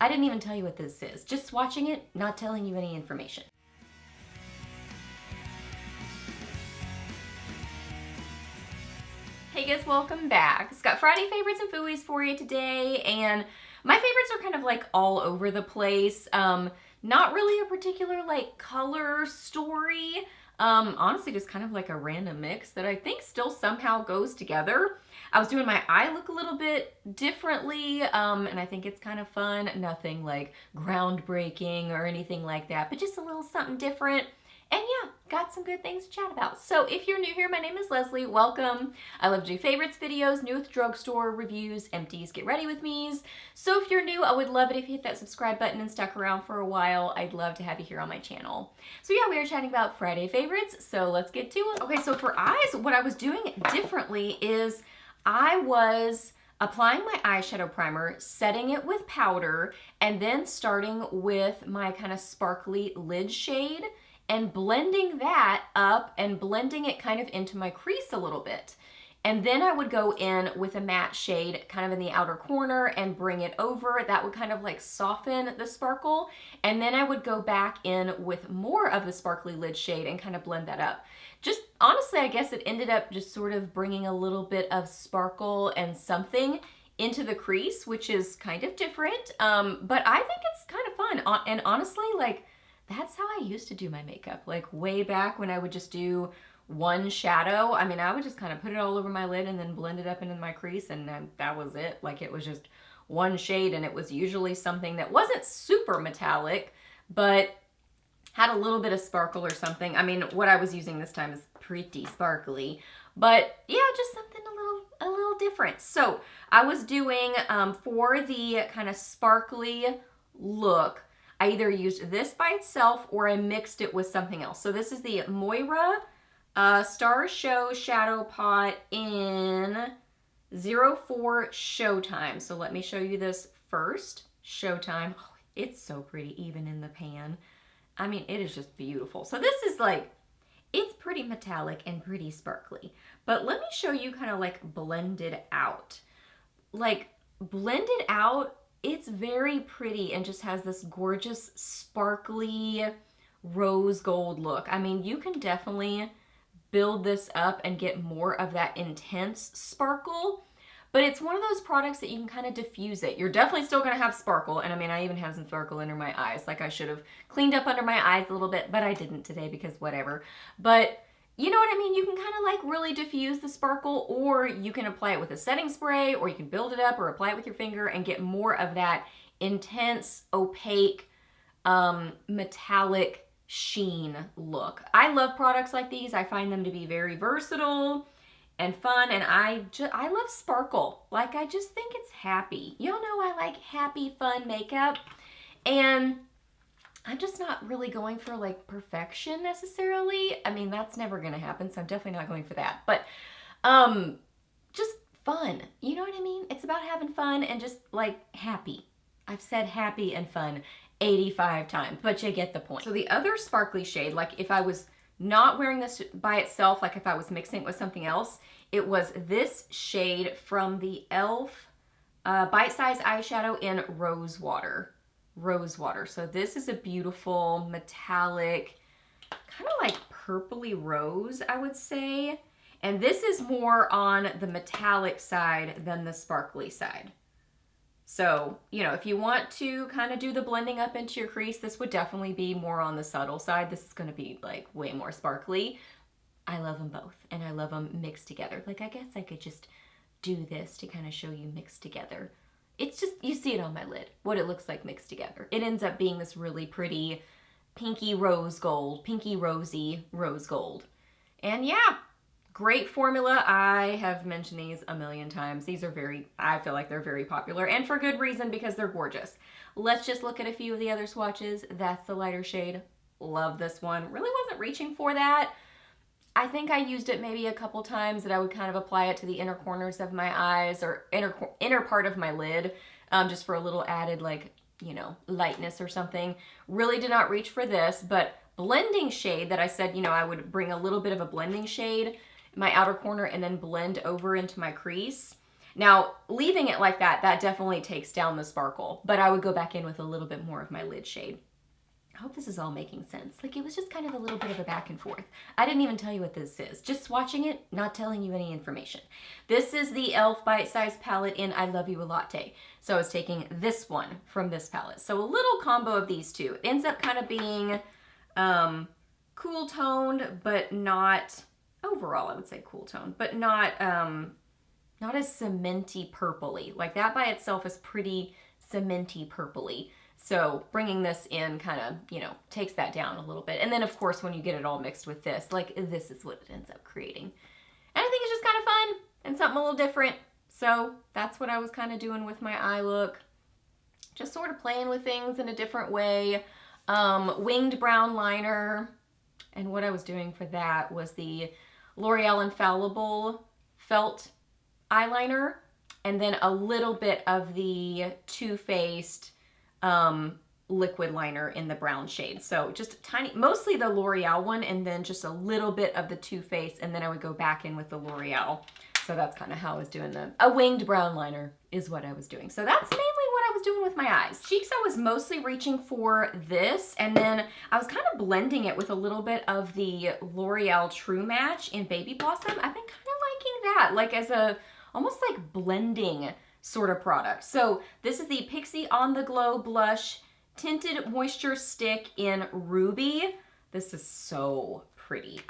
I didn't even tell you what this is. Just swatching it, not telling you any information. Hey guys, welcome back. It's got Friday favorites and Fooeys for you today, and my favorites are kind of like all over the place. Not really a particular like color story. Honestly, just kind of like a random mix that I think still somehow goes together. I was doing my eye look a little bit differently, and I think it's kind of fun. Nothing like groundbreaking or anything like that, but just a little something different. And yeah, got some good things to chat about. So if you're new here, my name is Leslie. Welcome. I love to do favorites videos, new with drugstore reviews, empties, get ready with me's. So if you're new, I would love it if you hit that subscribe button and stuck around for a while. I'd love to have you here on my channel. So yeah, we are chatting about Friday favorites, so let's get to it. Okay, so for eyes, what I was doing differently is I was applying my eyeshadow primer, setting it with powder, and then starting with my kind of sparkly lid shade and blending that up and blending it kind of into my crease a little bit. And then I would go in with a matte shade kind of in the outer corner and bring it over. That would kind of like soften the sparkle. And then I would go back in with more of the sparkly lid shade and kind of blend that up. Just honestly, I guess it ended up just sort of bringing a little bit of sparkle and something into the crease, which is kind of different. But I think it's kind of fun. And honestly, like, that's how I used to do my makeup, like way back when I would just do one shadow. I mean, I would just kind of put it all over my lid and then blend it up into my crease, and then that was it. Like, it was just one shade, and it was usually something that wasn't super metallic, but had a little bit of sparkle or something. I mean, what I was using this time is pretty sparkly, but yeah, just something a little different. So I was doing, for the kind of sparkly look, I either used this by itself or I mixed it with something else. So this is the Moira Star Show Shadow Pot in 04 Showtime. So let me show you this first. Showtime. Oh, it's so pretty even in the pan. I mean, it is just beautiful. So this is like, it's pretty metallic and pretty sparkly. But let me show you kind of like blended out. Like blended out, it's very pretty and just has this gorgeous sparkly rose gold look. I mean, you can definitely build this up and get more of that intense sparkle, but it's one of those products that you can kind of diffuse it. You're definitely still gonna have sparkle, and I mean, I even have some sparkle under my eyes. Like, I should have cleaned up under my eyes a little bit, but I didn't today because whatever. But you know what I mean? You can kind of like really diffuse the sparkle, or you can apply it with a setting spray, or you can build it up or apply it with your finger and get more of that intense, opaque, metallic sheen look. I love products like these. I find them to be very versatile and fun, and I love sparkle. Like, I just think it's happy. Y'all know I like happy, fun makeup, and I'm just not really going for like perfection necessarily. I mean, that's never gonna happen, so I'm definitely not going for that. But just fun. You know what I mean? It's about having fun and just like happy. I've said happy and fun 85 times, but you get the point. So the other sparkly shade, like if I was not wearing this by itself, like if I was mixing it with something else, it was this shade from the e.l.f. Bite Size Eyeshadow in Rosewater. Rosewater. So this is a beautiful metallic, kind of like purpley rose, I would say. And this is more on the metallic side than the sparkly side. So, you know, if you want to kind of do the blending up into your crease, this would definitely be more on the subtle side. This is going to be like way more sparkly. I love them both, and I love them mixed together. Like, I guess I could just do this to kind of show you mixed together. It's just, you see it on my lid, what it looks like mixed together. It ends up being this really pretty pinky rose gold, pinky rosy rose gold. And yeah, great formula. I have mentioned these a million times. These are very, I feel like they're very popular, and for good reason, because they're gorgeous. Let's just look at a few of the other swatches. That's the lighter shade. Love this one. Really wasn't reaching for that. I think I used it maybe a couple times, that I would kind of apply it to the inner corners of my eyes, or inner part of my lid, just for a little added, like, you know, lightness or something. Really did not reach for this, but blending shade that I said, you know, I would bring a little bit of a blending shade in my outer corner and then blend over into my crease. Now, leaving it like that, that definitely takes down the sparkle, but I would go back in with a little bit more of my lid shade. I hope this is all making sense. Like, it was just kind of a little bit of a back and forth. I didn't even tell you what this is. Just swatching it, not telling you any information. This is the e.l.f. Bite Size palette in I Love You a Latte. So I was taking this one from this palette. So a little combo of these two. It ends up kind of being cool toned, but not, overall I would say cool toned, but not as cementy purpley. Like that by itself is pretty cementy purpley. So bringing this in kind of, you know, takes that down a little bit. And then of course, when you get it all mixed with this, like this is what it ends up creating. And I think it's just kind of fun and something a little different. So that's what I was kind of doing with my eye look. Just sort of playing with things in a different way. Winged brown liner. And what I was doing for that was the L'Oreal Infallible felt eyeliner. And then a little bit of the Too Faced liquid liner in the brown shade. So just a tiny, mostly the L'Oreal one, and then just a little bit of the Too Faced, and then I would go back in with the L'Oreal. So that's kind of how I was doing a winged brown liner is what I was doing. So that's mainly what I was doing with my eyes. Cheeks, I was mostly reaching for this, and then I was kind of blending it with a little bit of the L'Oreal True Match in Baby Blossom. I've been kind of liking that, like as a, almost like blending sort of product. So this is the Pixi On The Glow Blush Tinted Moisture Stick in Ruby. This is so pretty.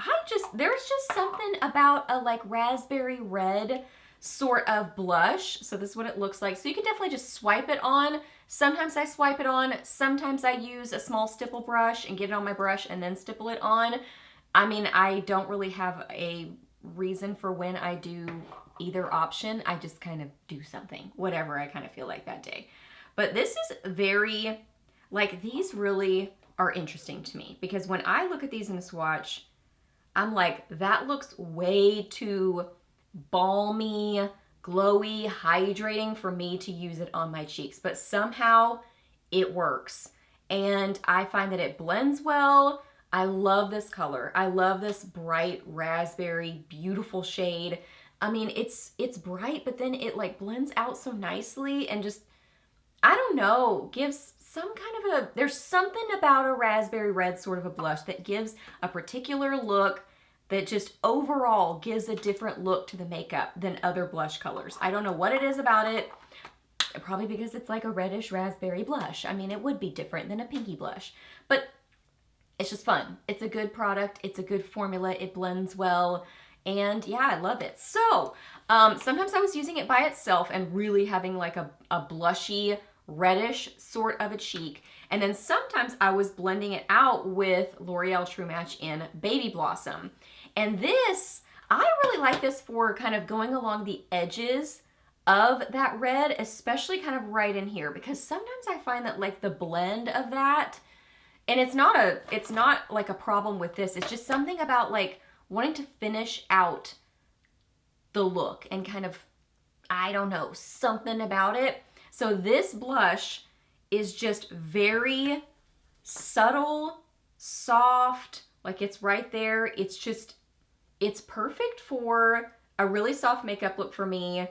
There's just something about a like raspberry red sort of blush. So this is what it looks like. So you can definitely just swipe it on. Sometimes I swipe it on. Sometimes I use a small stipple brush and get it on my brush and then stipple it on. I mean, I don't really have a reason for when I do either option. I just kind of do something, whatever I kind of feel like that day. But this is very, like, these really are interesting to me because when I look at these in a swatch, I'm like, that looks way too balmy, glowy, hydrating for me to use it on my cheeks, but somehow it works. And I find that it blends well. I love this color. I love this bright raspberry, beautiful shade. I mean, it's bright, but then it like blends out so nicely and just, I don't know, gives some kind of there's something about a raspberry red sort of a blush that gives a particular look that just overall gives a different look to the makeup than other blush colors. I don't know what it is about it. Probably because it's like a reddish raspberry blush. I mean, it would be different than a pinky blush, but it's just fun. It's a good product. It's a good formula. It blends well. And yeah, I love it. So sometimes I was using it by itself and really having like a blushy, reddish sort of a cheek. And then sometimes I was blending it out with L'Oreal True Match in Baby Blossom. And this, I really like this for kind of going along the edges of that red, especially kind of right in here, because sometimes I find that like the blend of that, and it's not like a problem with this, it's just something about like wanting to finish out the look and kind of, I don't know, something about it. So this blush is just very subtle, soft, like it's right there. It's just, it's perfect for a really soft makeup look for me,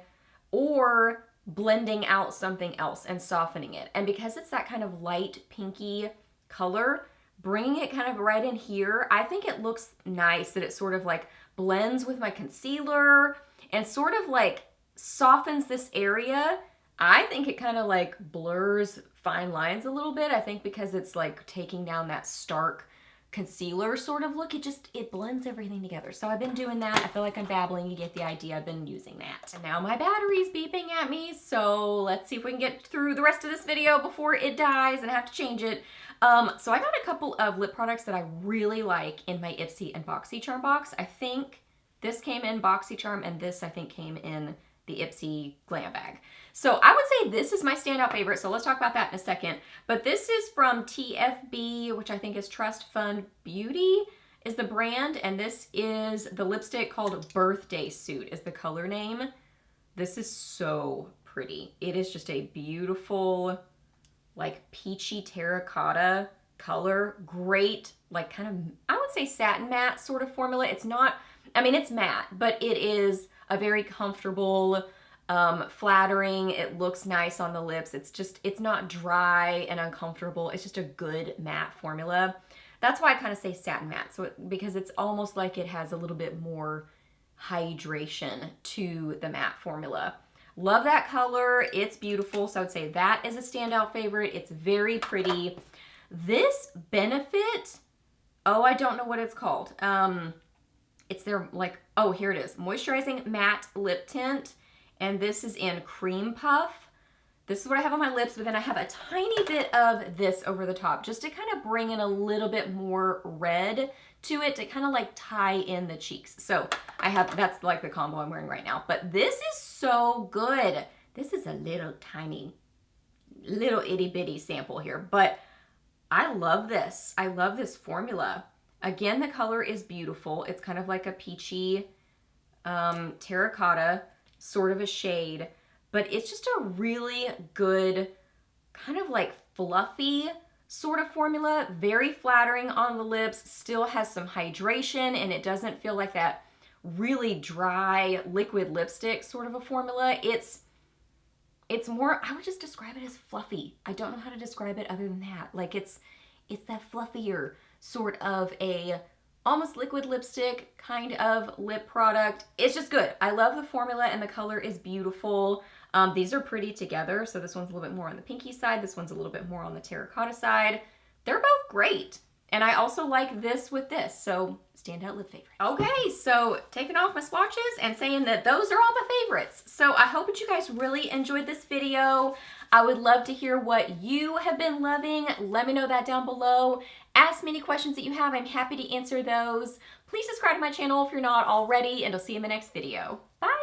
or blending out something else and softening it. And because it's that kind of light pinky color, bringing it kind of right in here, I think it looks nice that it sort of like blends with my concealer and sort of like softens this area. I think it kind of like blurs fine lines a little bit. I think because it's like taking down that stark concealer sort of look, it blends everything together. So I've been doing that. I feel like I'm babbling. You get the idea. I've been using that. And now my battery's beeping at me. So let's see if we can get through the rest of this video before it dies and I have to change it. So I got a couple of lip products that I really like in my Ipsy and BoxyCharm box. I think this came in BoxyCharm and this I think came in the Ipsy Glam Bag. So I would say this is my standout favorite. So let's talk about that in a second. But this is from TFB, which I think is Trust Fund Beauty is the brand. And this is the lipstick called Birthday Suit is the color name. This is so pretty. It is just a beautiful, like peachy terracotta color. Great, like kind of, I would say satin matte sort of formula. It's not, I mean, it's matte, but it is a very comfortable, flattering. It looks nice on the lips. It's not dry and uncomfortable. It's just a good matte formula. That's why I kind of say satin matte, because it's almost like it has a little bit more hydration to the matte formula. Love that color. It's beautiful. So I would say that is a standout favorite. It's very pretty. This Benefit, oh, I don't know what it's called. It's their oh, here it is. Moisturizing Matte Lip Tint. And this is in Cream Puff. This is what I have on my lips, but then I have a tiny bit of this over the top just to kind of bring in a little bit more red to it to kind of like tie in the cheeks. So that's like the combo I'm wearing right now. But this is so good. This is a little tiny, little itty bitty sample here, but I love this. I love this formula. Again, the color is beautiful. It's kind of like a peachy terracotta sort of a shade, but it's just a really good kind of like fluffy sort of formula, very flattering on the lips, still has some hydration, and it doesn't feel like that really dry liquid lipstick sort of a formula. It's more, I would just describe it as fluffy. I don't know how to describe it other than that. Like it's that fluffier sort of a almost liquid lipstick kind of lip product. It's just good. I love the formula and the color is beautiful. These are pretty together. So this one's a little bit more on the pinky side. This one's a little bit more on the terracotta side. They're both great. And I also like this with this. So standout lip favorite. Okay, so taking off my swatches and saying that those are all my favorites. So I hope that you guys really enjoyed this video. I would love to hear what you have been loving. Let me know that down below. Ask me any questions that you have. I'm happy to answer those. Please subscribe to my channel if you're not already, and I'll see you in the next video. Bye!